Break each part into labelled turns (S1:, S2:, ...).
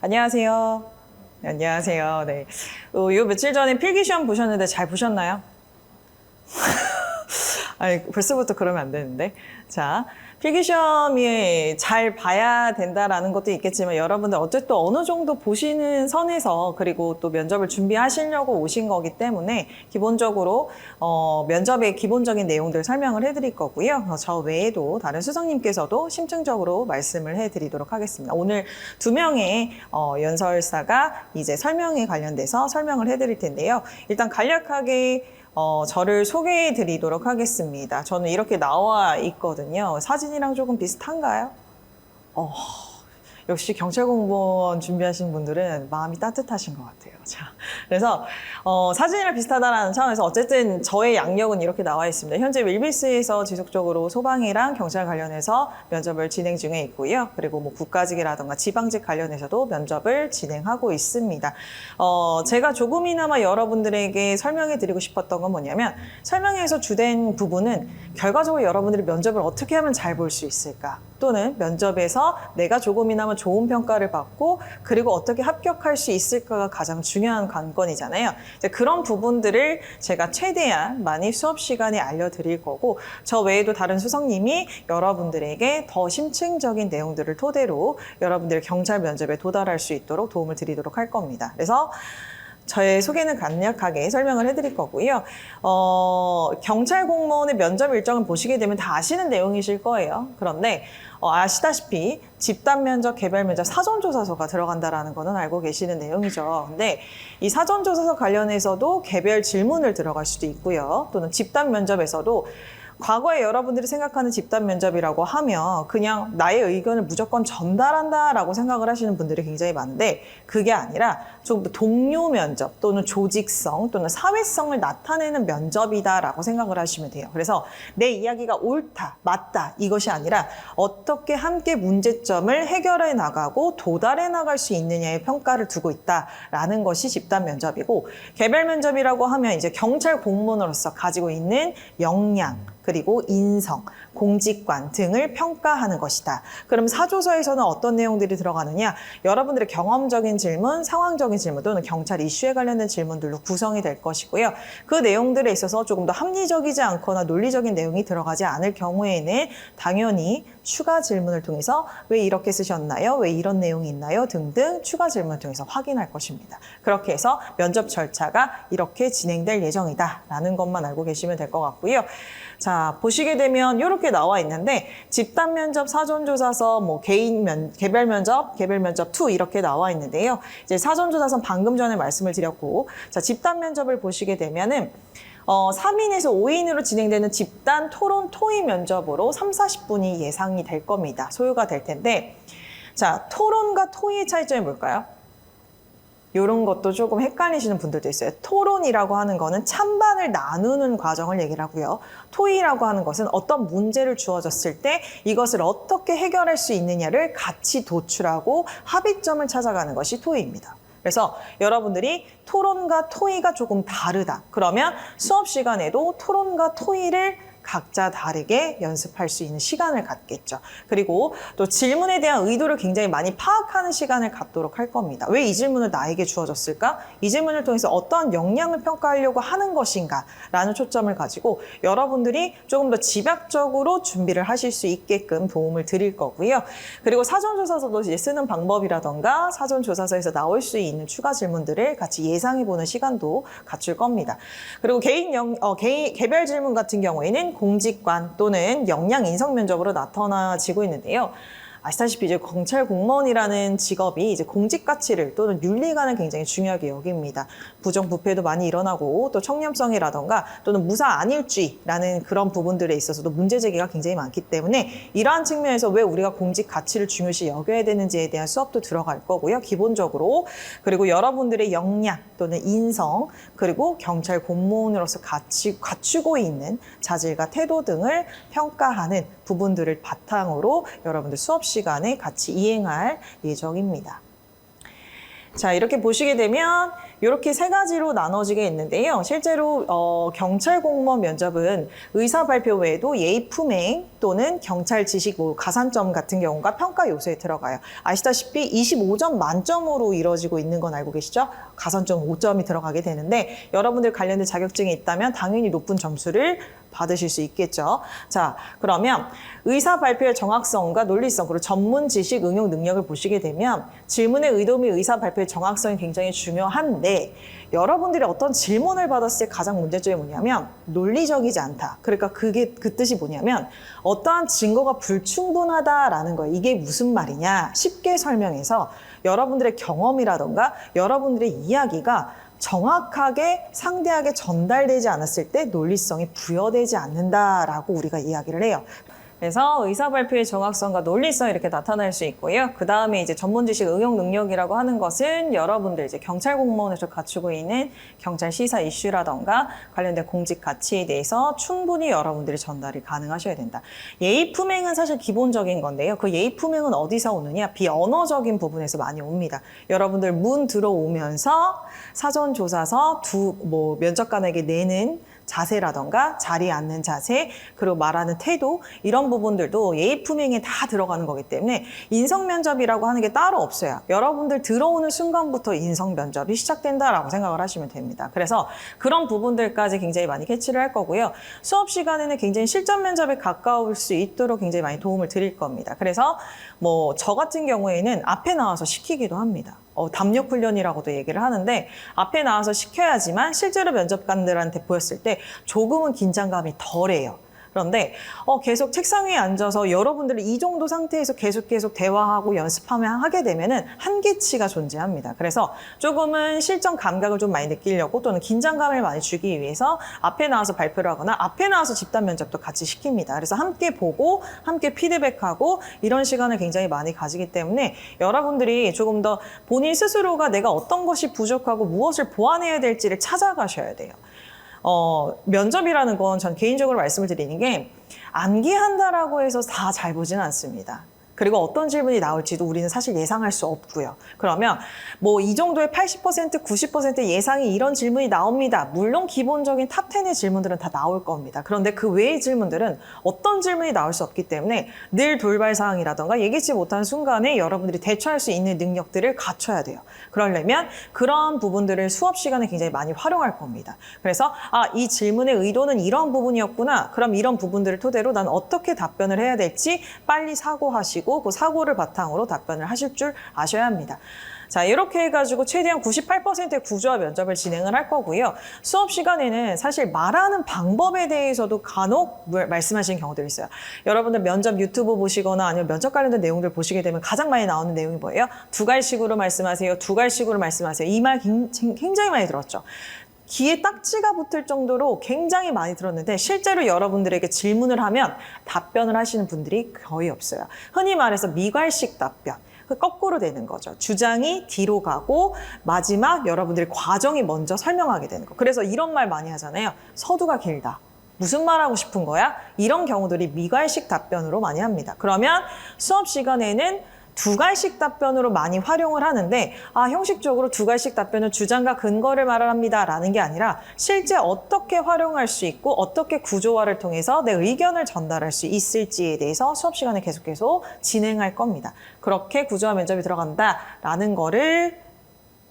S1: 안녕하세요. 안녕하세요. 네. 요 며칠 전에 필기시험 보셨는데 잘 보셨나요? 아니, 벌써부터 그러면 안 되는데. 자, 필기시험이 잘 봐야 된다라는 것도 있겠지만 여러분들 어쨌든 어느 정도 보시는 선에서 그리고 또 면접을 준비하시려고 오신 거기 때문에 기본적으로 면접의 기본적인 내용들 설명을 해드릴 거고요. 저 외에도 다른 수석님께서도 심층적으로 말씀을 해드리도록 하겠습니다. 오늘 두 명의 연설사가 이제 설명에 관련돼서 설명을 해드릴 텐데요. 일단 간략하게 저를 소개해 드리도록 하겠습니다. 저는 이렇게 나와 있거든요. 사진이랑 조금 비슷한가요? 역시 경찰 공무원 준비하신 분들은 마음이 따뜻하신 것 같아요. 자, 그래서 사진이랑 비슷하다는 차원에서 어쨌든 저의 양력은 이렇게 나와 있습니다. 현재 윌비스에서 지속적으로 소방이랑 경찰 관련해서 면접을 진행 중에 있고요. 그리고 뭐 국가직이라던가 지방직 관련해서도 면접을 진행하고 있습니다. 제가 조금이나마 여러분들에게 설명해 드리고 싶었던 건 뭐냐면 설명에서 주된 부분은 결과적으로 여러분들이 면접을 어떻게 하면 잘 볼 수 있을까? 또는 면접에서 내가 조금이나마 좋은 평가를 받고 그리고 어떻게 합격할 수 있을까가 가장 중요한 관건이잖아요. 이제 그런 부분들을 제가 최대한 많이 수업 시간에 알려드릴 거고 저 외에도 다른 수석님이 여러분들에게 더 심층적인 내용들을 토대로 여러분들의 경찰 면접에 도달할 수 있도록 도움을 드리도록 할 겁니다. 그래서 저의 소개는 간략하게 설명을 해드릴 거고요. 경찰 공무원의 면접 일정을 보시게 되면 다 아시는 내용이실 거예요. 그런데 아시다시피 집단 면접, 개별 면접, 사전조사서가 들어간다라는 거는 알고 계시는 내용이죠. 근데 이 사전조사서 관련해서도 개별 질문을 들어갈 수도 있고요. 또는 집단 면접에서도 과거에 여러분들이 생각하는 집단 면접이라고 하면 그냥 나의 의견을 무조건 전달한다라고 생각을 하시는 분들이 굉장히 많은데 그게 아니라 좀 더 동료 면접 또는 조직성 또는 사회성을 나타내는 면접이다라고 생각을 하시면 돼요. 그래서 내 이야기가 옳다, 맞다 이것이 아니라 어떻게 함께 문제점을 해결해 나가고 도달해 나갈 수 있느냐의 평가를 두고 있다라는 것이 집단 면접이고 개별 면접이라고 하면 이제 경찰 공무원으로서 가지고 있는 역량 그리고 인성, 공직관 등을 평가하는 것이다. 그럼 사조서에서는 어떤 내용들이 들어가느냐? 여러분들의 경험적인 질문, 상황적인 질문 또는 경찰 이슈에 관련된 질문들로 구성이 될 것이고요. 그 내용들에 있어서 조금 더 합리적이지 않거나 논리적인 내용이 들어가지 않을 경우에는 당연히 추가 질문을 통해서 왜 이렇게 쓰셨나요? 왜 이런 내용이 있나요? 등등 추가 질문을 통해서 확인할 것입니다. 그렇게 해서 면접 절차가 이렇게 진행될 예정이다 라는 것만 알고 계시면 될 것 같고요. 자, 보시게 되면 이렇게 나와 있는데 집단 면접, 사전조사서, 뭐 개별 면접 2 이렇게 나와 있는데요. 이제 사전조사서는 방금 전에 말씀을 드렸고, 자, 집단 면접을 보시게 되면은 3인에서 5인으로 진행되는 집단 토론 토의 면접으로 30-40분이 예상이 될 겁니다. 소요가 될 텐데, 자, 토론과 토의의 차이점이 뭘까요? 이런 것도 조금 헷갈리시는 분들도 있어요. 토론이라고 하는 거는 찬반을 나누는 과정을 얘기를 하고요. 토의라고 하는 것은 어떤 문제를 주어졌을 때 이것을 어떻게 해결할 수 있느냐를 같이 도출하고 합의점을 찾아가는 것이 토의입니다. 그래서 여러분들이 토론과 토의가 조금 다르다. 그러면 수업 시간에도 토론과 토의를 각자 다르게 연습할 수 있는 시간을 갖겠죠. 그리고 또 질문에 대한 의도를 굉장히 많이 파악하는 시간을 갖도록 할 겁니다. 왜 이 질문을 나에게 주어졌을까? 이 질문을 통해서 어떤 역량을 평가하려고 하는 것인가? 라는 초점을 가지고 여러분들이 조금 더 집약적으로 준비를 하실 수 있게끔 도움을 드릴 거고요. 그리고 사전조사서도 이제 쓰는 방법이라던가 사전조사서에서 나올 수 있는 추가 질문들을 같이 예상해보는 시간도 갖출 겁니다. 그리고 개별 질문 같은 경우에는 공직관 또는 역량 인성 면접으로 나타나지고 있는데요. 아시다시피 이제 경찰 공무원이라는 직업이 이제 공직 가치를 또는 윤리관을 굉장히 중요하게 여깁니다. 부정부패도 많이 일어나고 또 청렴성이라던가 또는 무사 안일주의라는 그런 부분들에 있어서도 문제 제기가 굉장히 많기 때문에 이러한 측면에서 왜 우리가 공직 가치를 중요시 여겨야 되는지에 대한 수업도 들어갈 거고요. 기본적으로. 그리고 여러분들의 역량 또는 인성 그리고 경찰 공무원으로서 갖추고 있는 자질과 태도 등을 평가하는 부분들을 바탕으로 여러분들 수업 시간에 같이 이행할 예정입니다. 자, 이렇게 보시게 되면 이렇게 세 가지로 나눠지게 있는데요. 실제로 경찰 공무원 면접은 의사 발표 외에도 예의 품행 또는 경찰 지식 가산점 같은 경우가 평가 요소에 들어가요. 아시다시피 25점 만점으로 이루어지고 있는 건 알고 계시죠? 가산점 5점이 들어가게 되는데 여러분들 관련된 자격증이 있다면 당연히 높은 점수를 받으실 수 있겠죠. 자, 그러면 의사 발표의 정확성과 논리성 그리고 전문 지식 응용 능력을 보시게 되면 질문의 의도 및 의사 발표의 정확성이 굉장히 중요한데 여러분들이 어떤 질문을 받았을 때 가장 문제점이 뭐냐면 논리적이지 않다. 그러니까 그게 그 뜻이 뭐냐면 어떠한 증거가 불충분하다라는 거예요. 이게 무슨 말이냐? 쉽게 설명해서 여러분들의 경험이라던가 여러분들의 이야기가 정확하게 상대에게 전달되지 않았을 때 논리성이 부여되지 않는다라고 우리가 이야기를 해요. 그래서 의사 발표의 정확성과 논리성 이렇게 나타날 수 있고요. 그 다음에 이제 전문 지식 응용 능력이라고 하는 것은 여러분들 이제 경찰 공무원에서 갖추고 있는 경찰 시사 이슈라던가 관련된 공직 가치에 대해서 충분히 여러분들이 전달이 가능하셔야 된다. 예의 품행은 사실 기본적인 건데요. 그 예의 품행은 어디서 오느냐? 비언어적인 부분에서 많이 옵니다. 여러분들 문 들어오면서 사전 조사서 면접관에게 내는 자세라던가 자리에 앉는 자세 그리고 말하는 태도 이런 부분들도 예의 품행에 다 들어가는 거기 때문에 인성 면접이라고 하는 게 따로 없어요. 여러분들 들어오는 순간부터 인성 면접이 시작된다라고 생각을 하시면 됩니다. 그래서 그런 부분들까지 굉장히 많이 캐치를 할 거고요. 수업 시간에는 굉장히 실전 면접에 가까울 수 있도록 굉장히 많이 도움을 드릴 겁니다. 그래서 저 같은 경우에는 앞에 나와서 시키기도 합니다. 담력 훈련이라고도 얘기를 하는데 앞에 나와서 시켜야지만 실제로 면접관들한테 보였을 때 조금은 긴장감이 덜해요. 그런데 계속 책상 위에 앉아서 여러분들이 이 정도 상태에서 계속 대화하고 연습하면 하게 되면은 한계치가 존재합니다. 그래서 조금은 실전 감각을 좀 많이 느끼려고 또는 긴장감을 많이 주기 위해서 앞에 나와서 발표를 하거나 앞에 나와서 집단 면접도 같이 시킵니다. 그래서 함께 보고 함께 피드백하고 이런 시간을 굉장히 많이 가지기 때문에 여러분들이 조금 더 본인 스스로가 내가 어떤 것이 부족하고 무엇을 보완해야 될지를 찾아가셔야 돼요. 면접이라는 건 전 개인적으로 말씀을 드리는 게 암기한다라고 해서 다 잘 보지는 않습니다. 그리고 어떤 질문이 나올지도 우리는 사실 예상할 수 없고요. 그러면 이 정도의 80%, 90% 예상이 이런 질문이 나옵니다. 물론 기본적인 탑 10의 질문들은 다 나올 겁니다. 그런데 그 외의 질문들은 어떤 질문이 나올 수 없기 때문에 늘 돌발 사항이라던가 예기치 못한 순간에 여러분들이 대처할 수 있는 능력들을 갖춰야 돼요. 그러려면 그런 부분들을 수업 시간에 굉장히 많이 활용할 겁니다. 그래서 이 질문의 의도는 이런 부분이었구나. 그럼 이런 부분들을 토대로 난 어떻게 답변을 해야 될지 빨리 사고하시고 그 사고를 바탕으로 답변을 하실 줄 아셔야 합니다. 자, 이렇게 해가지고 최대한 98%의 구조화 면접을 진행을 할 거고요. 수업 시간에는 사실 말하는 방법에 대해서도 간혹 말씀하시는 경우들이 있어요. 여러분들 면접 유튜브 보시거나 아니면 면접 관련된 내용들 보시게 되면 가장 많이 나오는 내용이 뭐예요? 두 갈식으로 말씀하세요. 두 갈식으로 말씀하세요. 이 말 굉장히 많이 들었죠. 귀에 딱지가 붙을 정도로 굉장히 많이 들었는데 실제로 여러분들에게 질문을 하면 답변을 하시는 분들이 거의 없어요. 흔히 말해서 미괄식 답변. 거꾸로 되는 거죠. 주장이 뒤로 가고 마지막 여러분들의 과정이 먼저 설명하게 되는 거. 그래서 이런 말 많이 하잖아요. 서두가 길다. 무슨 말하고 싶은 거야? 이런 경우들이 미괄식 답변으로 많이 합니다. 그러면 수업 시간에는 두 갈식 답변으로 많이 활용을 하는데 형식적으로 두 갈식 답변은 주장과 근거를 말합니다 라는 게 아니라 실제 어떻게 활용할 수 있고 어떻게 구조화를 통해서 내 의견을 전달할 수 있을지에 대해서 수업 시간에 계속 진행할 겁니다. 그렇게 구조화 면접이 들어간다라는 거를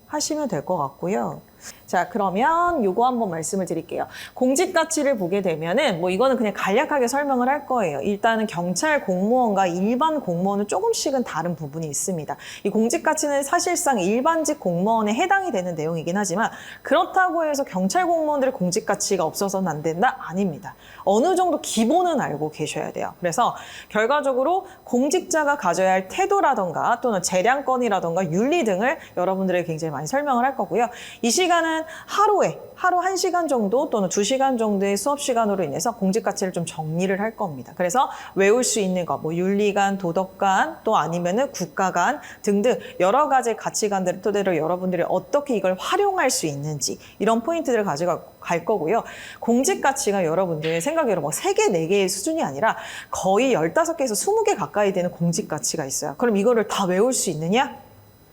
S1: 하시면 될 것 같고요. 자, 그러면 요거 한번 말씀을 드릴게요. 공직 가치를 보게 되면은 이거는 그냥 간략하게 설명을 할 거예요. 일단은 경찰 공무원과 일반 공무원은 조금씩은 다른 부분이 있습니다. 이 공직 가치는 사실상 일반직 공무원에 해당이 되는 내용이긴 하지만 그렇다고 해서 경찰 공무원들의 공직 가치가 없어서는 안 된다? 아닙니다. 어느 정도 기본은 알고 계셔야 돼요. 그래서 결과적으로 공직자가 가져야 할 태도라던가 또는 재량권이라던가 윤리 등을 여러분들에게 굉장히 많이 설명을 할 거고요. 이 시간은 하루 1시간 정도 또는 2시간 정도의 수업 시간으로 인해서 공직 가치를 좀 정리를 할 겁니다. 그래서 외울 수 있는 거, 윤리관, 도덕관, 또 아니면은 국가관 등등 여러 가지 가치관들을 토대로 여러분들이 어떻게 이걸 활용할 수 있는지 이런 포인트들을 가져갈 거고요. 공직 가치가 여러분들 생각으로 3개, 4개의 수준이 아니라 거의 15개에서 20개 가까이 되는 공직 가치가 있어요. 그럼 이거를 다 외울 수 있느냐?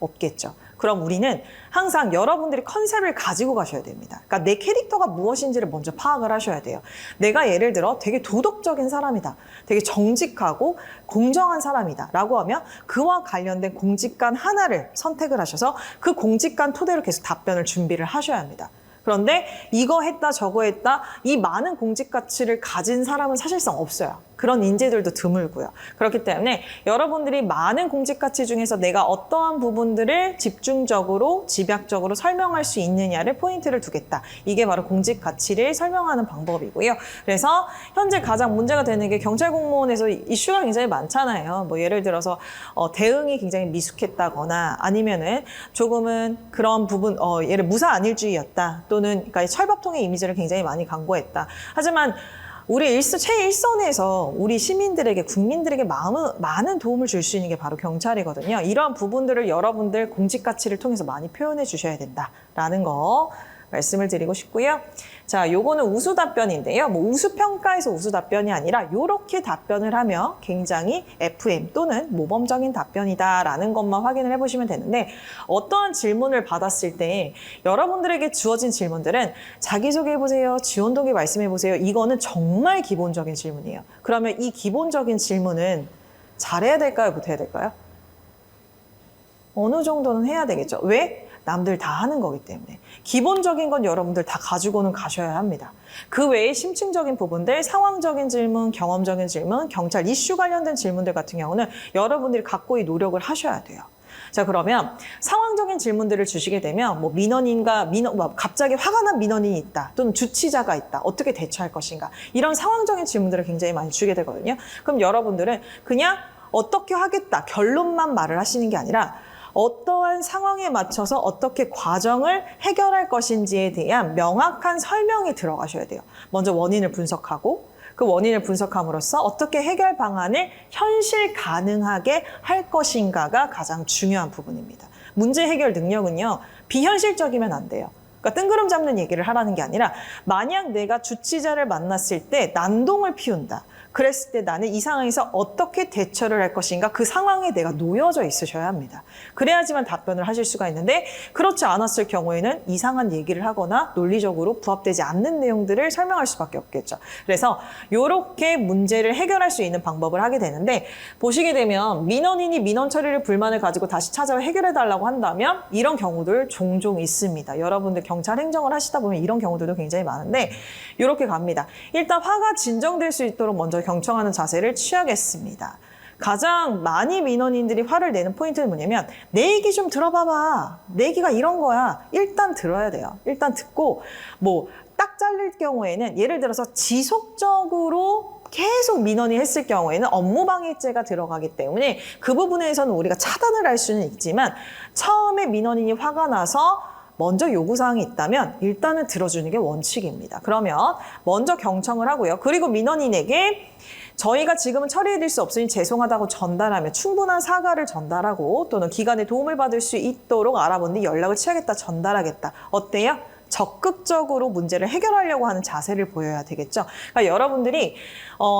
S1: 없겠죠. 그럼 우리는 항상 여러분들이 컨셉을 가지고 가셔야 됩니다. 그러니까 내 캐릭터가 무엇인지를 먼저 파악을 하셔야 돼요. 내가 예를 들어 되게 도덕적인 사람이다. 되게 정직하고 공정한 사람이다. 라고 하면 그와 관련된 공직관 하나를 선택을 하셔서 그 공직관 토대로 계속 답변을 준비를 하셔야 합니다. 그런데 이거 했다 저거 했다 이 많은 공직 가치를 가진 사람은 사실상 없어요. 그런 인재들도 드물고요. 그렇기 때문에 여러분들이 많은 공직 가치 중에서 내가 어떠한 부분들을 집중적으로 집약적으로 설명할 수 있느냐를 포인트를 두겠다. 이게 바로 공직 가치를 설명하는 방법이고요. 그래서 현재 가장 문제가 되는 게 경찰 공무원에서 이슈가 굉장히 많잖아요. 뭐 예를 들어서 대응이 굉장히 미숙했다거나 아니면은 조금은 그런 부분 예를 무사 안일주의였다. 또는 그러니까 철밥통의 이미지를 굉장히 많이 강구했다. 하지만 우리 최일선에서 우리 시민들에게 국민들에게 많은 도움을 줄 수 있는 게 바로 경찰이거든요. 이러한 부분들을 여러분들 공직 가치를 통해서 많이 표현해 주셔야 된다라는 거 말씀을 드리고 싶고요. 자, 요거는 우수 답변인데요. 뭐 우수 평가에서 우수 답변이 아니라 요렇게 답변을 하면 굉장히 FM 또는 모범적인 답변이다라는 것만 확인을 해보시면 되는데 어떠한 질문을 받았을 때 여러분들에게 주어진 질문들은 자기소개해보세요, 지원동기 말씀해보세요. 이거는 정말 기본적인 질문이에요. 그러면 이 기본적인 질문은 잘해야 될까요? 못해야 될까요? 어느 정도는 해야 되겠죠. 왜? 남들 다 하는 거기 때문에. 기본적인 건 여러분들 다 가지고는 가셔야 합니다. 그 외에 심층적인 부분들, 상황적인 질문, 경험적인 질문, 경찰 이슈 관련된 질문들 같은 경우는 여러분들이 갖고의 노력을 하셔야 돼요. 자, 그러면 상황적인 질문들을 주시게 되면 뭐 갑자기 화가 난 민원인이 있다. 또는 주치자가 있다. 어떻게 대처할 것인가. 이런 상황적인 질문들을 굉장히 많이 주게 되거든요. 그럼 여러분들은 그냥 어떻게 하겠다. 결론만 말을 하시는 게 아니라 어떠한 상황에 맞춰서 어떻게 과정을 해결할 것인지에 대한 명확한 설명이 들어가셔야 돼요. 먼저 원인을 분석하고 그 원인을 분석함으로써 어떻게 해결 방안을 현실 가능하게 할 것인가가 가장 중요한 부분입니다. 문제 해결 능력은요, 비현실적이면 안 돼요. 그러니까 뜬구름 잡는 얘기를 하라는 게 아니라 만약 내가 주치자를 만났을 때 난동을 피운다. 그랬을 때 나는 이 상황에서 어떻게 대처를 할 것인가 그 상황에 내가 놓여져 있으셔야 합니다. 그래야지만 답변을 하실 수가 있는데 그렇지 않았을 경우에는 이상한 얘기를 하거나 논리적으로 부합되지 않는 내용들을 설명할 수밖에 없겠죠. 그래서 이렇게 문제를 해결할 수 있는 방법을 하게 되는데 보시게 되면 민원인이 민원 처리를 불만을 가지고 다시 찾아와 해결해달라고 한다면 이런 경우들 종종 있습니다. 여러분들 경찰 행정을 하시다 보면 이런 경우들도 굉장히 많은데 이렇게 갑니다. 일단 화가 진정될 수 있도록 먼저 경청하는 자세를 취하겠습니다. 가장 많이 민원인들이 화를 내는 포인트는 뭐냐면 내 얘기 좀 들어봐봐. 내 얘기가 이런 거야. 일단 들어야 돼요. 일단 듣고 뭐 딱 잘릴 경우에는 예를 들어서 지속적으로 계속 민원이 했을 경우에는 업무방해죄가 들어가기 때문에 그 부분에서는 우리가 차단을 할 수는 있지만 처음에 민원인이 화가 나서 먼저 요구사항이 있다면 일단은 들어주는 게 원칙입니다. 그러면 먼저 경청을 하고요. 그리고 민원인에게 저희가 지금은 처리해드릴 수 없으니 죄송하다고 전달하며 충분한 사과를 전달하고 또는 기관의 도움을 받을 수 있도록 알아본 뒤 연락을 취하겠다, 전달하겠다. 어때요? 적극적으로 문제를 해결하려고 하는 자세를 보여야 되겠죠. 그러니까 여러분들이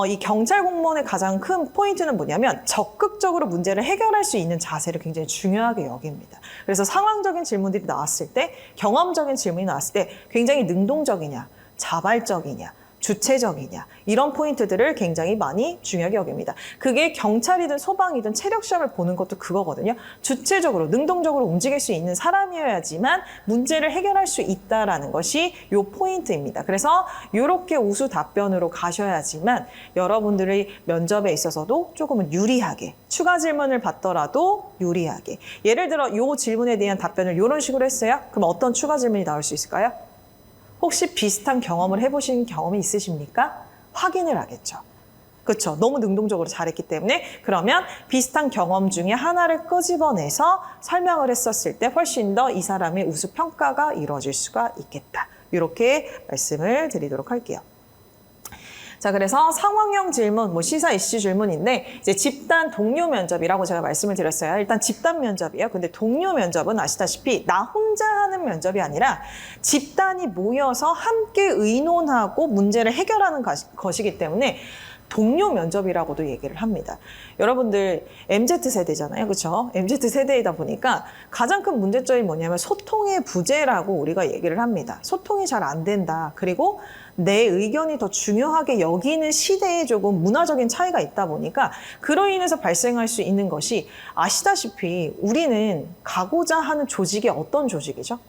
S1: 이 경찰 공무원의 가장 큰 포인트는 뭐냐면 적극적으로 문제를 해결할 수 있는 자세를 굉장히 중요하게 여깁니다. 그래서 상황적인 질문들이 나왔을 때, 경험적인 질문이 나왔을 때 굉장히 능동적이냐, 자발적이냐, 주체적이냐 이런 포인트들을 굉장히 많이 중요하게 여깁니다. 그게 경찰이든 소방이든 체력 시험을 보는 것도 그거거든요. 주체적으로 능동적으로 움직일 수 있는 사람이어야지만 문제를 해결할 수 있다라는 것이 요 포인트입니다. 그래서 이렇게 우수 답변으로 가셔야지만 여러분들의 면접에 있어서도 조금은 유리하게 추가 질문을 받더라도 유리하게 예를 들어 요 질문에 대한 답변을 이런 식으로 했어요. 그럼 어떤 추가 질문이 나올 수 있을까요? 혹시 비슷한 경험을 해보신 경험이 있으십니까? 확인을 하겠죠. 그렇죠. 너무 능동적으로 잘했기 때문에 그러면 비슷한 경험 중에 하나를 끄집어내서 설명을 했었을 때 훨씬 더 이 사람의 우수 평가가 이루어질 수가 있겠다. 이렇게 말씀을 드리도록 할게요. 자, 그래서 상황형 질문, 뭐 시사 이슈 질문인데 이제 집단 동료 면접이라고 제가 말씀을 드렸어요. 일단 집단 면접이에요. 근데 동료 면접은 아시다시피 나 혼자 하는 면접이 아니라 집단이 모여서 함께 의논하고 문제를 해결하는 것이기 때문에 동료 면접이라고도 얘기를 합니다. 여러분들 MZ세대잖아요. 그렇죠? MZ세대이다 보니까 가장 큰 문제점이 뭐냐면 소통의 부재라고 우리가 얘기를 합니다. 소통이 잘 안 된다. 그리고 내 의견이 더 중요하게 여기는 시대에 조금 문화적인 차이가 있다 보니까 그로 인해서 발생할 수 있는 것이 아시다시피 우리는 가고자 하는 조직이 어떤 조직이죠?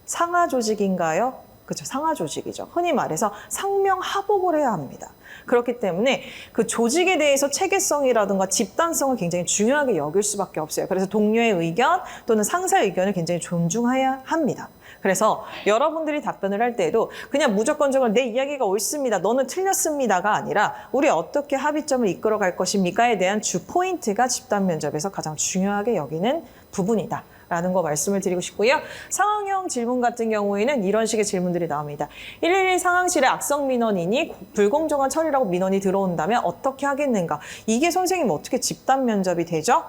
S1: 상하 조직인가요? 그렇죠. 상하 조직이죠. 흔히 말해서 상명하복을 해야 합니다. 그렇기 때문에 그 조직에 대해서 체계성이라든가 집단성을 굉장히 중요하게 여길 수밖에 없어요. 그래서 동료의 의견 또는 상사의 의견을 굉장히 존중해야 합니다. 그래서 여러분들이 답변을 할 때에도 그냥 무조건적으로 내 이야기가 옳습니다. 너는 틀렸습니다가 아니라 우리 어떻게 합의점을 이끌어갈 것입니까에 대한 주 포인트가 집단 면접에서 가장 중요하게 여기는 부분이다. 라는 거 말씀을 드리고 싶고요. 상황형 질문 같은 경우에는 이런 식의 질문들이 나옵니다. 111 상황실에 악성 민원이니 불공정한 처리라고 민원이 들어온다면 어떻게 하겠는가? 이게 선생님 어떻게 집단 면접이 되죠?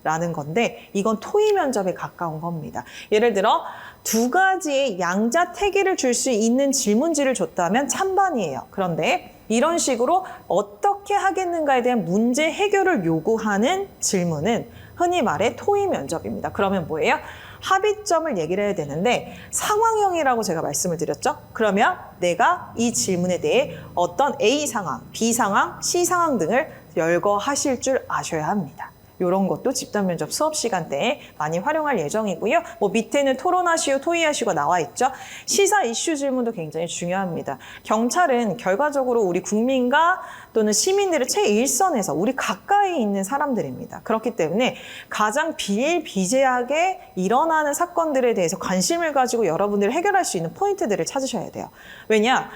S1: 라는 건데 이건 토의 면접에 가까운 겁니다. 예를 들어 두 가지의 양자택일을 줄 수 있는 질문지를 줬다면 찬반이에요. 그런데 이런 식으로 어떻게 하겠는가에 대한 문제 해결을 요구하는 질문은 흔히 말해 토의 면접입니다. 그러면 뭐예요? 합의점을 얘기를 해야 되는데 상황형이라고 제가 말씀을 드렸죠? 그러면 내가 이 질문에 대해 어떤 A 상황, B 상황, C 상황 등을 열거하실 줄 아셔야 합니다. 이런 것도 집단 면접 수업 시간대에 많이 활용할 예정이고요. 뭐 밑에는 토론하시오, 토의하시오가 나와 있죠. 시사 이슈 질문도 굉장히 중요합니다. 경찰은 결과적으로 우리 국민과 또는 시민들의 최일선에서 우리 가까이 있는 사람들입니다. 그렇기 때문에 가장 비일비재하게 일어나는 사건들에 대해서 관심을 가지고 여러분들이 해결할 수 있는 포인트들을 찾으셔야 돼요. 왜냐?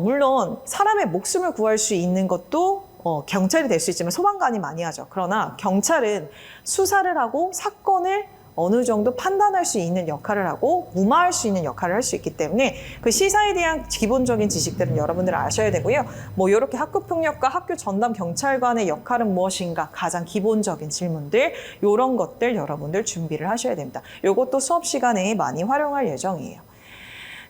S1: 물론 사람의 목숨을 구할 수 있는 것도 경찰이 될 수 있지만 소방관이 많이 하죠. 그러나 경찰은 수사를 하고 사건을 어느 정도 판단할 수 있는 역할을 하고 무마할 수 있는 역할을 할 수 있기 때문에 그 시사에 대한 기본적인 지식들은 여러분들 아셔야 되고요. 뭐 이렇게 학교폭력과 학교 전담 경찰관의 역할은 무엇인가 가장 기본적인 질문들 이런 것들 여러분들 준비를 하셔야 됩니다. 이것도 수업 시간에 많이 활용할 예정이에요.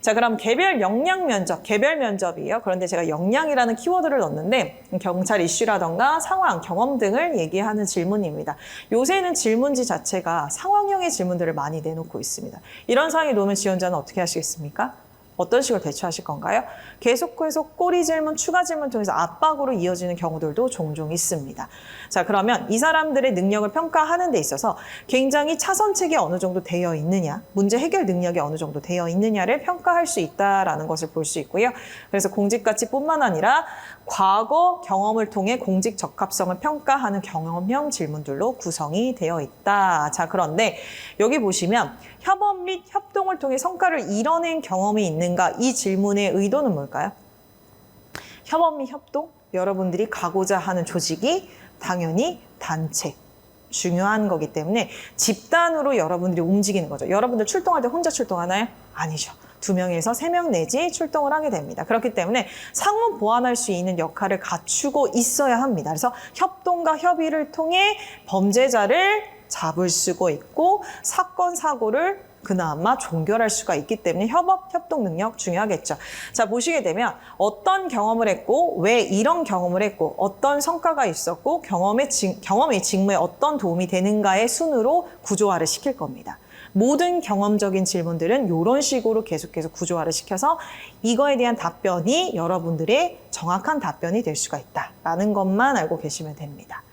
S1: 자, 그럼 개별 역량 면접, 개별 면접이에요. 그런데 제가 역량이라는 키워드를 넣었는데 경찰 이슈라던가 상황, 경험 등을 얘기하는 질문입니다. 요새는 질문지 자체가 상황형의 질문들을 많이 내놓고 있습니다. 이런 상황이 놓으면 지원자는 어떻게 하시겠습니까? 어떤 식으로 대처하실 건가요? 계속해서 꼬리 질문, 추가 질문 통해서 압박으로 이어지는 경우들도 종종 있습니다. 자, 그러면 이 사람들의 능력을 평가하는 데 있어서 굉장히 차선책이 어느 정도 되어 있느냐, 문제 해결 능력이 어느 정도 되어 있느냐를 평가할 수 있다라는 것을 볼 수 있고요. 그래서 공직가치뿐만 아니라 과거 경험을 통해 공직 적합성을 평가하는 경험형 질문들로 구성이 되어 있다. 자, 그런데 여기 보시면 협업 및 협동을 통해 성과를 이뤄낸 경험이 있는가? 이 질문의 의도는 뭘까요? 협업 및 협동? 여러분들이 가고자 하는 조직이 당연히 단체. 중요한 거기 때문에 집단으로 여러분들이 움직이는 거죠. 여러분들 출동할 때 혼자 출동하나요? 아니죠. 2명에서 3명 내지 출동을 하게 됩니다. 그렇기 때문에 상호 보완할 수 있는 역할을 갖추고 있어야 합니다. 그래서 협동과 협의를 통해 범죄자를 잡을 수가 있고 사건, 사고를 그나마 종결할 수가 있기 때문에 협업, 협동 능력 중요하겠죠. 자, 보시게 되면 어떤 경험을 했고 왜 이런 경험을 했고 어떤 성과가 있었고 경험이 직무에 어떤 도움이 되는가의 순으로 구조화를 시킬 겁니다. 모든 경험적인 질문들은 이런 식으로 계속해서 구조화를 시켜서 이거에 대한 답변이 여러분들의 정확한 답변이 될 수가 있다라는 것만 알고 계시면 됩니다.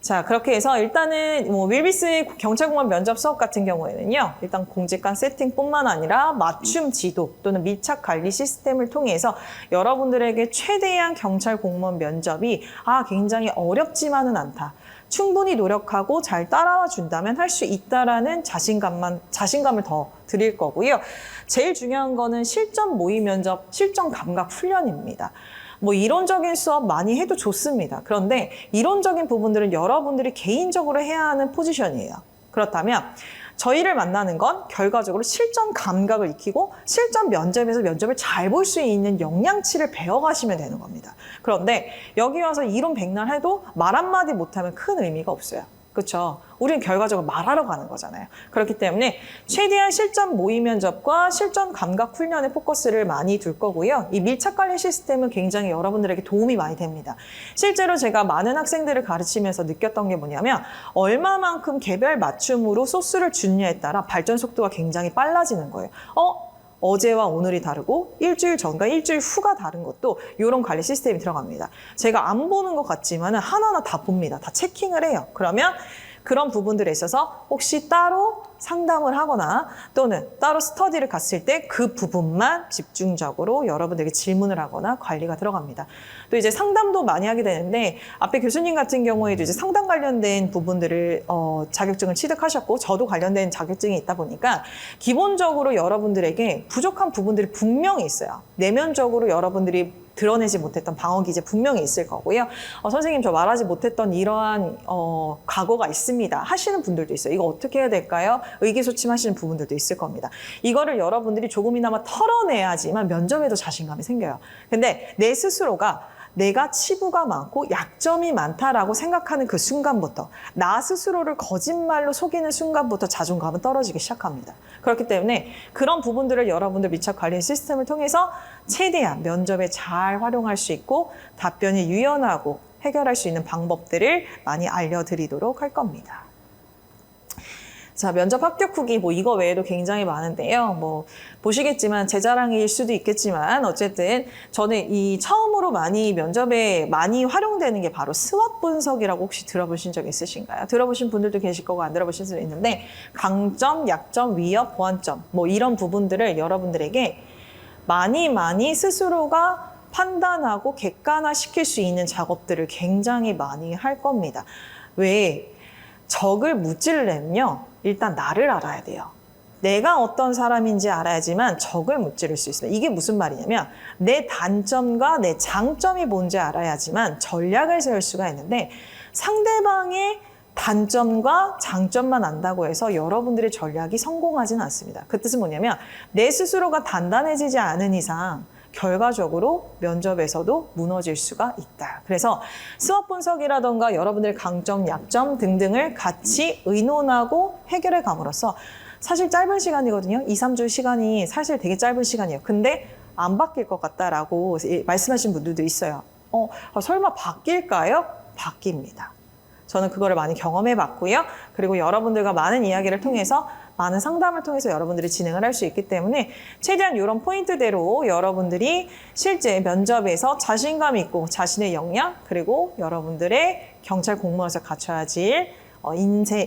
S1: 자, 그렇게 해서 일단은 윌비스 경찰공무원 면접 수업 같은 경우에는요, 일단 공직관 세팅뿐만 아니라 맞춤 지도 또는 밀착 관리 시스템을 통해서 여러분들에게 최대한 경찰 공무원 면접이 굉장히 어렵지만은 않다. 충분히 노력하고 잘 따라와 준다면 할 수 있다라는 자신감을 더 드릴 거고요. 제일 중요한 거는 실전 모의 면접, 실전 감각 훈련입니다. 이론적인 수업 많이 해도 좋습니다. 그런데 이론적인 부분들은 여러분들이 개인적으로 해야 하는 포지션이에요. 그렇다면 저희를 만나는 건 결과적으로 실전 감각을 익히고 실전 면접에서 면접을 잘 볼 수 있는 역량치를 배워가시면 되는 겁니다. 그런데 여기 와서 이론 백날 해도 말 한마디 못하면 큰 의미가 없어요. 그렇죠? 우리는 결과적으로 말하러 가는 거잖아요. 그렇기 때문에 최대한 실전 모의 면접과 실전 감각 훈련에 포커스를 많이 둘 거고요. 이 밀착 관리 시스템은 굉장히 여러분들에게 도움이 많이 됩니다. 실제로 제가 많은 학생들을 가르치면서 느꼈던 게 뭐냐면 얼마만큼 개별 맞춤으로 소스를 주느냐에 따라 발전 속도가 굉장히 빨라지는 거예요. 어제와 오늘이 다르고 일주일 전과 일주일 후가 다른 것도 이런 관리 시스템이 들어갑니다. 제가 안 보는 것 같지만 하나하나 다 봅니다. 다 체킹을 해요. 그러면 그런 부분들에 있어서 혹시 따로 상담을 하거나 또는 따로 스터디를 갔을 때 그 부분만 집중적으로 여러분들에게 질문을 하거나 관리가 들어갑니다. 또 이제 상담도 많이 하게 되는데 앞에 교수님 같은 경우에도 이제 상담 관련된 부분들을 자격증을 취득하셨고 저도 관련된 자격증이 있다 보니까 기본적으로 여러분들에게 부족한 부분들이 분명히 있어요. 내면적으로 여러분들이 드러내지 못했던 방어 기제 분명히 있을 거고요. 선생님 저 말하지 못했던 이러한 과거가 있습니다. 하시는 분들도 있어요. 이거 어떻게 해야 될까요? 의기소침하시는 부분들도 있을 겁니다. 이거를 여러분들이 조금이나마 털어내야지만 면접에도 자신감이 생겨요. 근데 내 스스로가 내가 치부가 많고 약점이 많다라고 생각하는 그 순간부터 나 스스로를 거짓말로 속이는 순간부터 자존감은 떨어지기 시작합니다. 그렇기 때문에 그런 부분들을 여러분들 밀착 관리 시스템을 통해서 최대한 면접에 잘 활용할 수 있고 답변이 유연하고 해결할 수 있는 방법들을 많이 알려드리도록 할 겁니다. 자, 면접 합격 후기 이거 외에도 굉장히 많은데요. 보시겠지만 제 자랑일 수도 있겠지만 어쨌든 저는 이 처음으로 많이 면접에 많이 활용되는 게 바로 스왑 분석이라고 혹시 들어보신 적 있으신가요? 들어보신 분들도 계실 거고 안 들어보신 수도 있는데 강점, 약점, 위협, 보완점 이런 부분들을 여러분들에게 많이 스스로가 판단하고 객관화시킬 수 있는 작업들을 굉장히 많이 할 겁니다. 왜? 적을 무찌르려면요. 일단 나를 알아야 돼요. 내가 어떤 사람인지 알아야지만 적을 무찌를 수 있습니다. 이게 무슨 말이냐면 내 단점과 내 장점이 뭔지 알아야지만 전략을 세울 수가 있는데 상대방의 단점과 장점만 안다고 해서 여러분들의 전략이 성공하지는 않습니다. 그 뜻은 뭐냐면 내 스스로가 단단해지지 않은 이상 결과적으로 면접에서도 무너질 수가 있다. 그래서 스왑 분석이라던가 여러분들의 강점, 약점 등등을 같이 의논하고 해결해 감으로써 사실 짧은 시간이거든요. 2, 3주 시간이 사실 되게 짧은 시간이에요. 근데 안 바뀔 것 같다라고 말씀하신 분들도 있어요. 설마 바뀔까요? 바뀝니다. 저는 그거를 많이 경험해 봤고요. 그리고 여러분들과 많은 이야기를 통해서 많은 상담을 통해서 여러분들이 진행을 할 수 있기 때문에 최대한 이런 포인트대로 여러분들이 실제 면접에서 자신감 있고 자신의 역량 그리고 여러분들의 경찰 공무원에서 갖춰야 할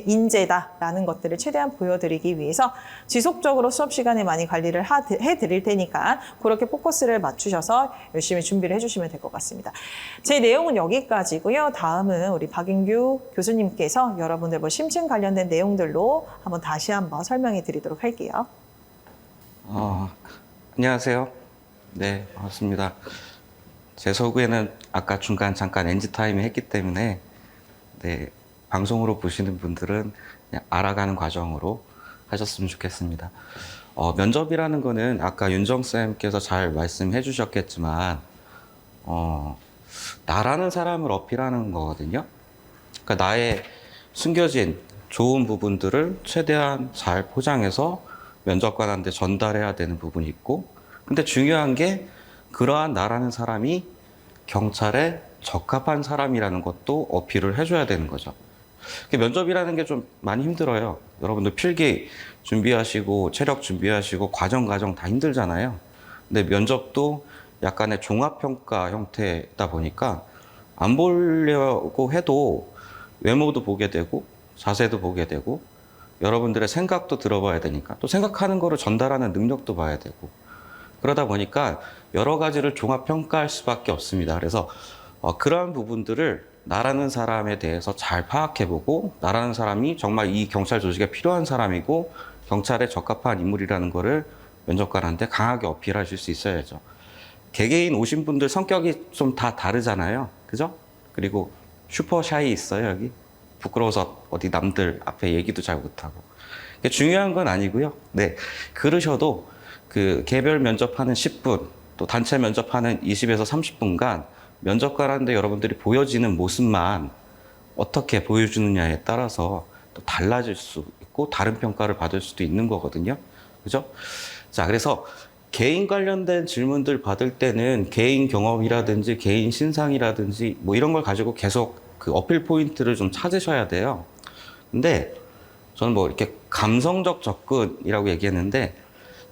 S1: 인재다라는 것들을 최대한 보여드리기 위해서 지속적으로 수업 시간에 많이 관리를 해드릴 테니까 그렇게 포커스를 맞추셔서 열심히 준비를 해주시면 될 것 같습니다. 제 내용은 여기까지고요. 다음은 우리 박인규 교수님께서 여러분들 심층 관련된 내용들로 다시 한번 설명해 드리도록 할게요.
S2: 안녕하세요. 네, 반갑습니다. 제 소개는 아까 중간 잠깐 NG 타임에 했기 때문에 네. 방송으로 보시는 분들은 그냥 알아가는 과정으로 하셨으면 좋겠습니다. 면접이라는 거는 아까 윤정쌤께서 잘 말씀해 주셨겠지만, 나라는 사람을 어필하는 거거든요. 그러니까 나의 숨겨진 좋은 부분들을 최대한 잘 포장해서 면접관한테 전달해야 되는 부분이 있고, 근데 중요한 게 그러한 나라는 사람이 경찰에 적합한 사람이라는 것도 어필을 해줘야 되는 거죠. 면접이라는 게 좀 많이 힘들어요. 여러분들 필기 준비하시고 체력 준비하시고 과정 다 힘들잖아요. 근데 면접도 약간의 종합평가 형태다 보니까 안 보려고 해도 외모도 보게 되고 자세도 보게 되고 여러분들의 생각도 들어봐야 되니까 또 생각하는 거를 전달하는 능력도 봐야 되고 그러다 보니까 여러 가지를 종합평가할 수밖에 없습니다. 그래서 그러한 부분들을 나라는 사람에 대해서 잘 파악해보고 나라는 사람이 정말 이 경찰 조직에 필요한 사람이고 경찰에 적합한 인물이라는 거를 면접관한테 강하게 어필하실 수 있어야죠. 개개인 오신 분들 성격이 좀 다 다르잖아요. 그죠? 그리고 슈퍼 샤이 있어요, 여기. 부끄러워서 어디 남들 앞에 얘기도 잘 못하고. 중요한 건 아니고요. 네. 그러셔도 그 개별 면접하는 10분, 또 단체 면접하는 20에서 30분간 면접관한테 여러분들이 보여지는 모습만 어떻게 보여주느냐에 따라서 또 달라질 수 있고 다른 평가를 받을 수도 있는 거거든요. 그죠? 자, 그래서 개인 관련된 질문들 받을 때는 개인 경험이라든지 개인 신상이라든지 뭐 이런 걸 가지고 계속 그 어필 포인트를 좀 찾으셔야 돼요. 근데 저는 뭐 이렇게 감성적 접근이라고 얘기했는데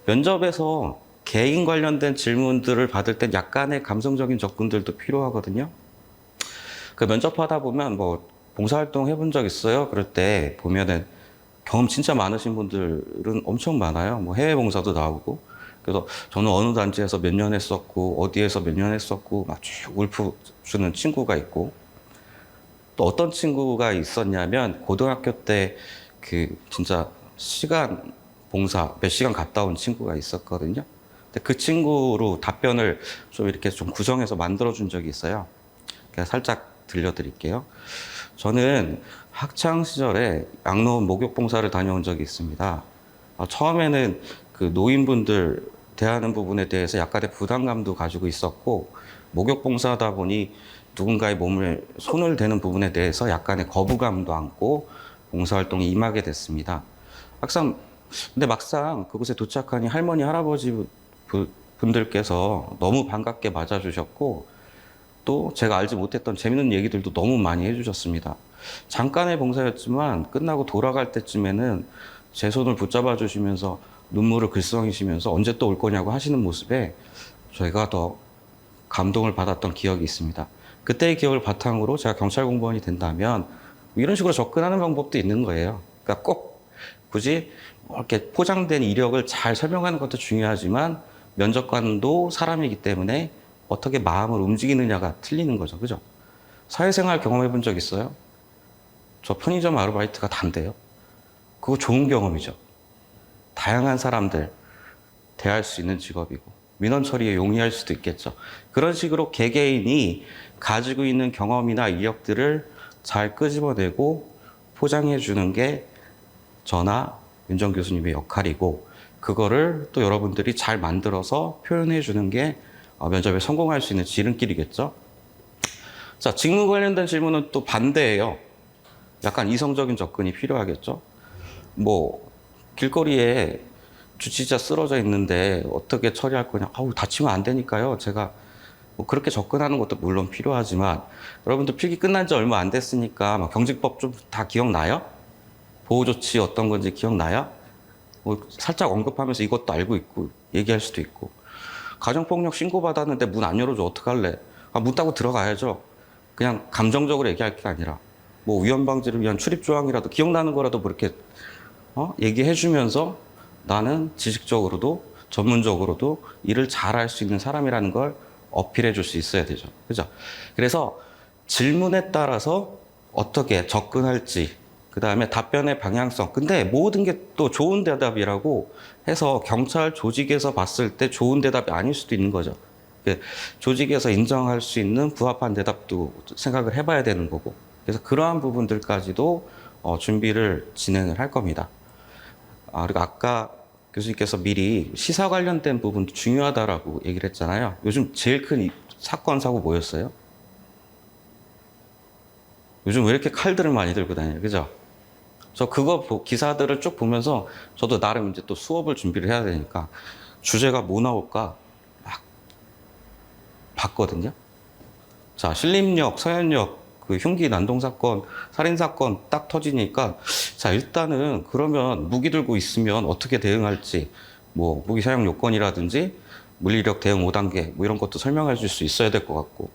S2: 면접에서 개인 관련된 질문들을 받을 땐 약간의 감성적인 접근들도 필요하거든요. 그 면접하다 보면 뭐 봉사활동 해본 적 있어요? 그럴 때 보면은 경험 진짜 많으신 분들은 엄청 많아요. 뭐 해외 봉사도 나오고. 그래서 저는 어느 단체에서 몇 년 했었고, 어디에서 몇 년 했었고, 막 쭉 울프 주는 친구가 있고, 또 어떤 친구가 있었냐면, 고등학교 때 그 진짜 시간 봉사 몇 시간 갔다 온 친구가 있었거든요. 근데 그 친구로 답변을 좀 이렇게 좀 구성해서 만들어준 적이 있어요. 그냥 살짝 들려드릴게요. 저는 학창 시절에 양로원 목욕 봉사를 다녀온 적이 있습니다. 처음에는 그 노인분들 대하는 부분에 대해서 약간의 부담감도 가지고 있었고, 목욕 봉사하다 보니 누군가의 몸을 손을 대는 부분에 대해서 약간의 거부감도 안고 봉사활동에 임하게 됐습니다. 근데 막상 그곳에 도착하니 할머니, 할아버지 분들께서 너무 반갑게 맞아주셨고, 또 제가 알지 못했던 재밌는 얘기들도 너무 많이 해주셨습니다. 잠깐의 봉사였지만 끝나고 돌아갈 때쯤에는 제 손을 붙잡아 주시면서 눈물을 글썽이시면서 언제 또 올 거냐고 하시는 모습에 저희가 더 감동을 받았던 기억이 있습니다. 그때의 기억을 바탕으로 제가 경찰 공무원이 된다면 이런 식으로 접근하는 방법도 있는 거예요. 그러니까 꼭 굳이 이렇게 포장된 이력을 잘 설명하는 것도 중요하지만 면접관도 사람이기 때문에 어떻게 마음을 움직이느냐가 틀리는 거죠. 그죠? 사회생활 경험해 본 적 있어요? 저 편의점 아르바이트가 단데요. 그거 좋은 경험이죠. 다양한 사람들 대할 수 있는 직업이고 민원 처리에 용이할 수도 있겠죠. 그런 식으로 개개인이 가지고 있는 경험이나 이력들을 잘 끄집어내고 포장해 주는 게 저나 윤정 교수님의 역할이고 그거를 또 여러분들이 잘 만들어서 표현해 주는 게 면접에 성공할 수 있는 지름길이겠죠. 자, 직무 관련된 질문은 또 반대예요. 약간 이성적인 접근이 필요하겠죠. 뭐 길거리에 주치자 쓰러져 있는데 어떻게 처리할 거냐. 아우, 다치면 안 되니까요. 제가 뭐 그렇게 접근하는 것도 물론 필요하지만 여러분들 필기 끝난 지 얼마 안 됐으니까 막 경직법 좀 다 기억나요? 보호조치 어떤 건지 기억나요? 뭐 살짝 언급하면서 이것도 알고 있고 얘기할 수도 있고 가정폭력 신고받았는데 문 안 열어줘 어떡할래? 문 따고 들어가야죠. 그냥 감정적으로 얘기할 게 아니라 뭐 위험 방지를 위한 출입 조항이라도 기억나는 거라도 그렇게 얘기해 주면서 나는 지식적으로도 전문적으로도 일을 잘할 수 있는 사람이라는 걸 어필해 줄 수 있어야 되죠. 그죠? 그래서 질문에 따라서 어떻게 접근할지, 그 다음에 답변의 방향성. 근데 모든 게 또 좋은 대답이라고 해서 경찰 조직에서 봤을 때 좋은 대답이 아닐 수도 있는 거죠. 조직에서 인정할 수 있는 부합한 대답도 생각을 해봐야 되는 거고. 그래서 그러한 부분들까지도 준비를 진행을 할 겁니다. 그리고 아까 교수님께서 미리 시사 관련된 부분도 중요하다라고 얘기를 했잖아요. 요즘 제일 큰 사건, 사고 뭐였어요? 요즘 왜 이렇게 칼들을 많이 들고 다녀요? 그죠? 저 그거 기사들을 쭉 보면서 저도 나름 이제 또 수업을 준비를 해야 되니까 주제가 뭐 나올까 막 봤거든요. 자, 신림역, 서현역 그 흉기 난동 사건, 살인 사건 딱 터지니까 자, 일단은 그러면 무기 들고 있으면 어떻게 대응할지 뭐 무기 사용 요건이라든지 물리력 대응 5단계 뭐 이런 것도 설명해 줄 수 있어야 될 것 같고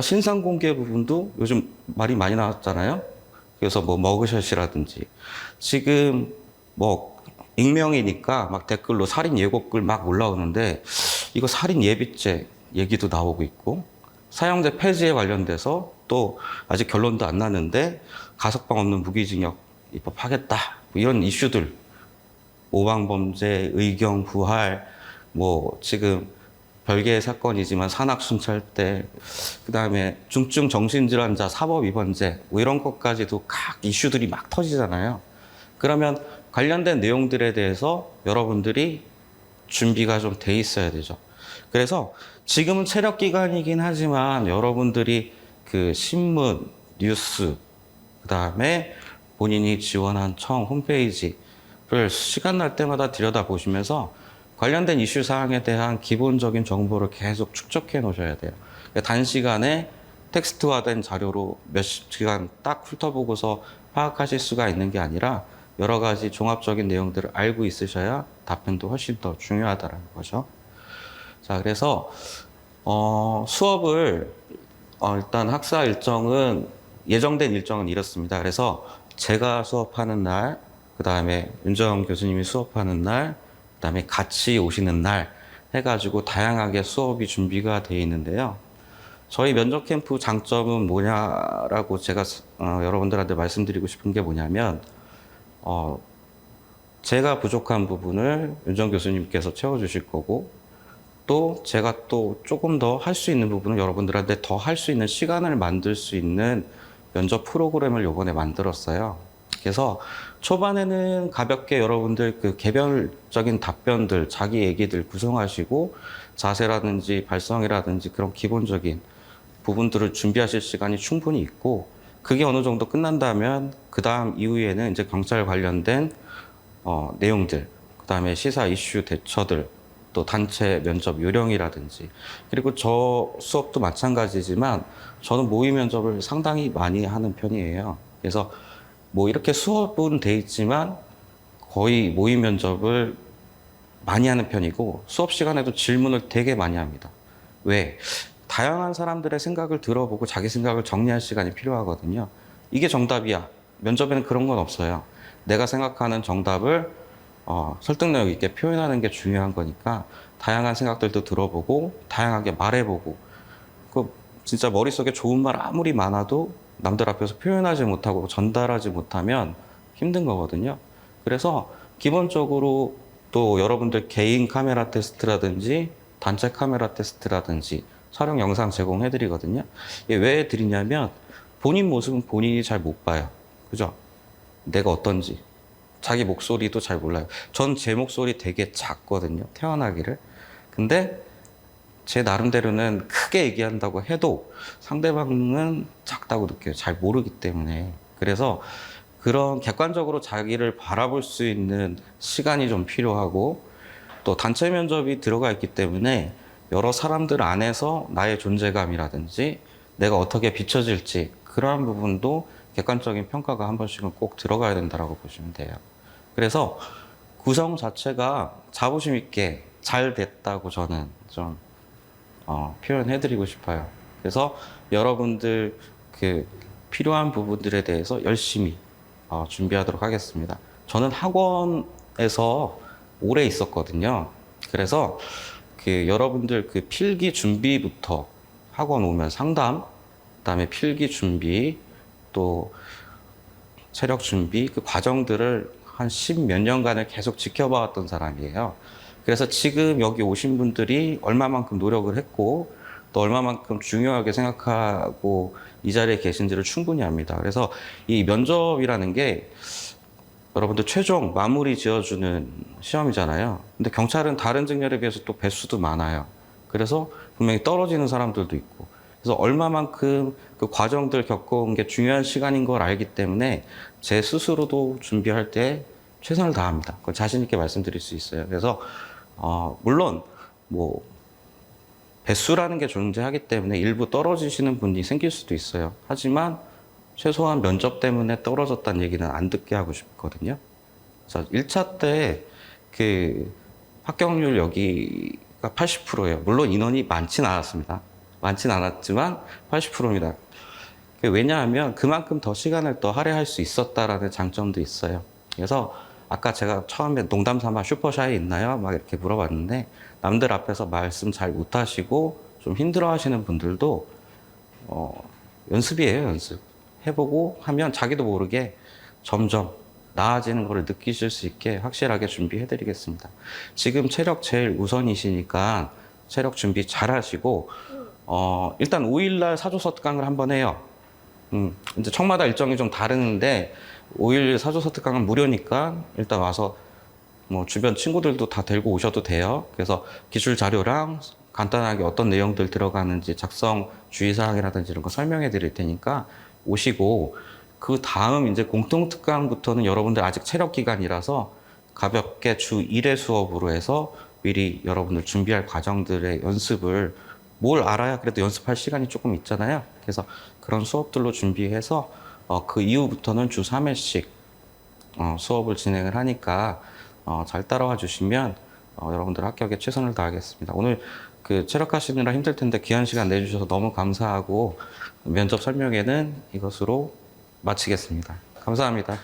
S2: 신상 공개 부분도 요즘 말이 많이 나왔잖아요. 그래서 뭐 머그샷이라든지 지금 뭐 익명이니까 막 댓글로 살인 예고글 막 올라오는데 이거 살인 예비죄 얘기도 나오고 있고 사형제 폐지에 관련돼서 또 아직 결론도 안 났는데 가석방 없는 무기징역 입법하겠다 뭐 이런 이슈들 오방범죄 의경 부활 뭐 지금 별개의 사건이지만 산학순찰대 그다음에 중증 정신질환자 사법위반죄 뭐 이런 것까지도 각 이슈들이 막 터지잖아요. 그러면 관련된 내용들에 대해서 여러분들이 준비가 좀 돼 있어야 되죠. 그래서 지금은 체력 기간이긴 하지만 여러분들이 그 신문, 뉴스 그 다음에 본인이 지원한 청 홈페이지를 시간 날 때마다 들여다보시면서 관련된 이슈 사항에 대한 기본적인 정보를 계속 축적해 놓으셔야 돼요. 그러니까 단시간에 텍스트화된 자료로 몇 시간 딱 훑어보고서 파악하실 수가 있는 게 아니라 여러 가지 종합적인 내용들을 알고 있으셔야 답변도 훨씬 더 중요하다는 거죠. 자, 그래서 수업을 일단 학사 일정은 예정된 일정은 이렇습니다. 그래서 제가 수업하는 날, 그 다음에 윤정 교수님이 수업하는 날, 그 다음에 같이 오시는 날 해가지고 다양하게 수업이 준비가 되어 있는데요. 저희 면접 캠프 장점은 뭐냐라고 제가 여러분들한테 말씀드리고 싶은 게 뭐냐면 제가 부족한 부분을 윤정 교수님께서 채워주실 거고 또 제가 또 조금 더 할 수 있는 부분은 여러분들한테 더 할 수 있는 시간을 만들 수 있는 면접 프로그램을 요번에 만들었어요. 그래서 초반에는 가볍게 여러분들 그 개별적인 답변들, 자기 얘기들 구성하시고 자세라든지 발성이라든지 그런 기본적인 부분들을 준비하실 시간이 충분히 있고 그게 어느 정도 끝난다면 그 다음 이후에는 이제 경찰 관련된 내용들, 그 다음에 시사 이슈 대처들, 또 단체 면접 요령이라든지 그리고 저 수업도 마찬가지지만 저는 모의 면접을 상당히 많이 하는 편이에요. 그래서 뭐 이렇게 수업은 돼 있지만 거의 모의 면접을 많이 하는 편이고 수업 시간에도 질문을 되게 많이 합니다. 왜? 다양한 사람들의 생각을 들어보고 자기 생각을 정리할 시간이 필요하거든요. 이게 정답이야. 면접에는 그런 건 없어요. 내가 생각하는 정답을 설득력 있게 표현하는 게 중요한 거니까 다양한 생각들도 들어보고 다양하게 말해보고 진짜 머릿속에 좋은 말 아무리 많아도 남들 앞에서 표현하지 못하고 전달하지 못하면 힘든 거거든요. 그래서 기본적으로 또 여러분들 개인 카메라 테스트라든지 단체 카메라 테스트라든지 촬영 영상 제공해 드리거든요. 이게 왜 드리냐면 본인 모습은 본인이 잘 못 봐요. 그죠? 내가 어떤지. 자기 목소리도 잘 몰라요. 전 제 목소리 되게 작거든요. 태어나기를. 근데 제 나름대로는 크게 얘기한다고 해도 상대방은 작다고 느껴요. 잘 모르기 때문에. 그래서 그런 객관적으로 자기를 바라볼 수 있는 시간이 좀 필요하고 또 단체 면접이 들어가 있기 때문에 여러 사람들 안에서 나의 존재감이라든지 내가 어떻게 비춰질지 그러한 부분도 객관적인 평가가 한 번씩은 꼭 들어가야 된다고 보시면 돼요. 그래서 구성 자체가 자부심 있게 잘 됐다고 저는 좀 표현해드리고 싶어요. 그래서 여러분들 그 필요한 부분들에 대해서 열심히 준비하도록 하겠습니다. 저는 학원에서 오래 있었거든요. 그래서 그 여러분들 그 필기 준비부터 학원 오면 상담, 그다음에 필기 준비, 또 체력 준비 그 과정들을 한 10몇 년간을 계속 지켜봐왔던 사람이에요. 그래서 지금 여기 오신 분들이 얼마만큼 노력을 했고 또 얼마만큼 중요하게 생각하고 이 자리에 계신지를 충분히 압니다. 그래서 이 면접이라는 게 여러분들 최종 마무리 지어주는 시험이잖아요. 근데 경찰은 다른 직렬에 비해서 또 배수도 많아요. 그래서 분명히 떨어지는 사람들도 있고. 그래서 얼마만큼 그 과정들 겪어온 게 중요한 시간인 걸 알기 때문에 제 스스로도 준비할 때 최선을 다합니다. 그건 자신 있게 말씀드릴 수 있어요. 그래서 물론 뭐 배수라는 게 존재하기 때문에 일부 떨어지시는 분이 생길 수도 있어요. 하지만 최소한 면접 때문에 떨어졌다는 얘기는 안 듣게 하고 싶거든요. 그래서 1차 때 그 합격률 여기가 80%예요. 물론 인원이 많진 않았습니다. 많진 않았지만 80%입니다. 왜냐하면 그만큼 더 시간을 더 할애할 수 있었다라는 장점도 있어요. 그래서 아까 제가 처음에 농담 삼아 슈퍼샤이 있나요? 막 이렇게 물어봤는데 남들 앞에서 말씀 잘 못하시고 좀 힘들어 하시는 분들도 연습이에요, 연습. 해보고 하면 자기도 모르게 점점 나아지는 것을 느끼실 수 있게 확실하게 준비해 드리겠습니다. 지금 체력 제일 우선이시니까 체력 준비 잘 하시고 일단 5일날 사조서 특강을 한번 해요. 이제 청마다 일정이 좀 다른데 5일 사조서 특강은 무료니까 일단 와서 뭐 주변 친구들도 다 데리고 오셔도 돼요. 그래서 기출 자료랑 간단하게 어떤 내용들 들어가는지 작성 주의사항이라든지 이런 거 설명해 드릴 테니까 오시고 그 다음 이제 공통특강부터는 여러분들 아직 체력 기간이라서 가볍게 주 1회 수업으로 해서 미리 여러분들 준비할 과정들의 연습을 뭘 알아야 그래도 연습할 시간이 조금 있잖아요. 그래서 그런 수업들로 준비해서 그 이후부터는 주 3회씩 수업을 진행을 하니까 잘 따라와 주시면 여러분들 합격에 최선을 다하겠습니다. 오늘 그 체력하시느라 힘들 텐데 귀한 시간 내주셔서 너무 감사하고 면접 설명회는 이것으로 마치겠습니다. 감사합니다.